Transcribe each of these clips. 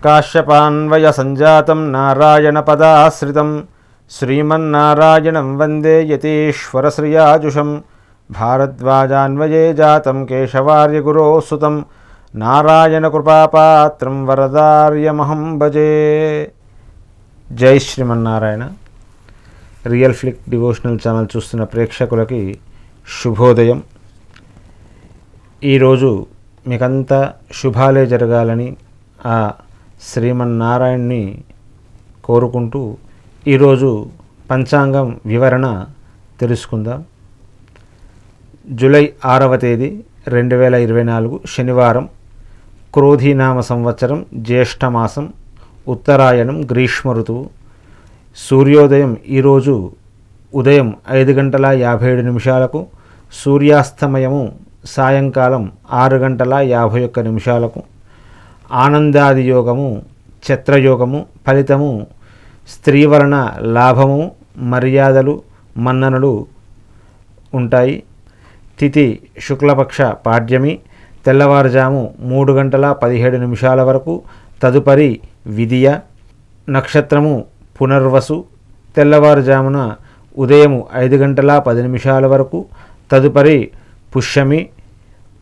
కాశ్యపాన్వయ సంజాతం నారాయణ పదాశ్రితం శ్రీమన్నారాయణం వందే యతీశ్వర శ్రియాజుషం భారద్వాజాన్వయే జాతం కేశవార్య గురోసుతం నారాయణ కృపాపాత్రం వరదార్యమహం భజే. జై Srimannarayana. Real flick devotional channel చూస్తున్న ప్రేక్షకులకి శుభోదయం. ఈరోజు మీకంతా శుభాలే జరగాలని ఆ శ్రీమన్నారాయణ్ణి కోరుకుంటూ ఈరోజు పంచాంగం వివరణ తెలుసుకుందాం. జూలై 6వ తేదీ 2024 శనివారం, క్రోధీనామ సంవత్సరం, జ్యేష్ఠమాసం, ఉత్తరాయణం, గ్రీష్మ ఋతువు. సూర్యోదయం ఈరోజు ఉదయం 5:57, సూర్యాస్తమయము సాయంకాలం 6:51. ఆనందాది యోగము, ఛత్రయోగము. ఫలితము స్త్రీ వలన లాభము, మర్యాదలు, మన్ననలు ఉంటాయి. తిథి శుక్లపక్ష పాడ్యమి, తెల్లవారుజాము 3:17 వరకు. తదుపరి విదియ. నక్షత్రము పునర్వసు, తెల్లవారుజామున ఉదయం 5:10 వరకు. తదుపరి పుష్యమి.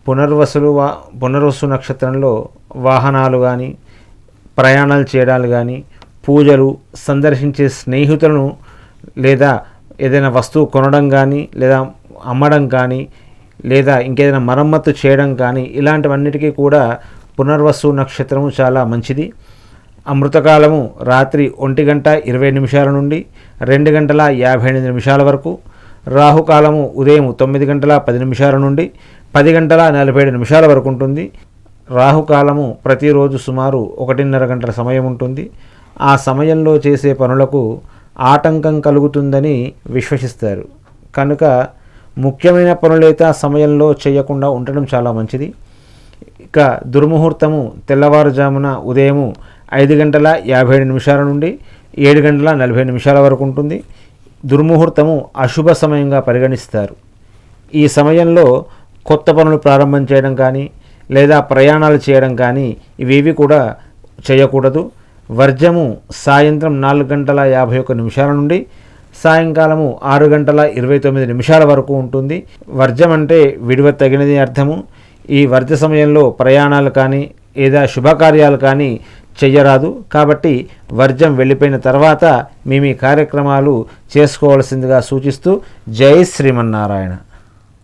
పునర్వసు నక్షత్రంలో వాహనాలు కానీ, ప్రయాణాలు చేయడాలు కానీ, పూజలు, సందర్శించే స్నేహితులను లేదా ఏదైనా వస్తువు కొనడం కానీ లేదా అమ్మడం కానీ లేదా ఇంకేదైనా మరమ్మత్తు చేయడం కానీ ఇలాంటివన్నిటికీ కూడా పునర్వసు నక్షత్రము చాలా మంచిది. అమృతకాలము రాత్రి 1:20 నుండి 2:58 వరకు. రాహుకాలము ఉదయం 9:10 నుండి 10:47 వరకు ఉంటుంది. రాహుకాలము ప్రతిరోజు సుమారు 1:30 గంటల సమయం ఉంటుంది. ఆ సమయంలో చేసే పనులకు ఆటంకం కలుగుతుందని విశ్వసిస్తారు. కనుక ముఖ్యమైన పనులైతే ఆ సమయంలో చేయకుండా ఉండడం చాలా మంచిది. ఇక దుర్ముహూర్తము తెల్లవారుజామున ఉదయం 5:57 నుండి 7:40 వరకు ఉంటుంది. దుర్ముహూర్తము అశుభ సమయంగా పరిగణిస్తారు. ఈ సమయంలో కొత్త పనులు ప్రారంభం చేయడం కానీ లేదా ప్రయాణాలు చేయడం కానీ ఇవేవి కూడా చేయకూడదు. వర్జము సాయంత్రం 4:51 నుండి సాయంకాలము 6:29 వరకు ఉంటుంది. వర్జం అంటే విడువ తగినది అర్థము. ఈ వర్జ సమయంలో ప్రయాణాలు కానీ లేదా శుభకార్యాలు కానీ చెయ్యరాదు. కాబట్టి వర్జం వెళ్ళిపోయిన తర్వాత మీ కార్యక్రమాలు చేసుకోవాల్సిందిగా సూచిస్తూ జై శ్రీమన్నారాయణ.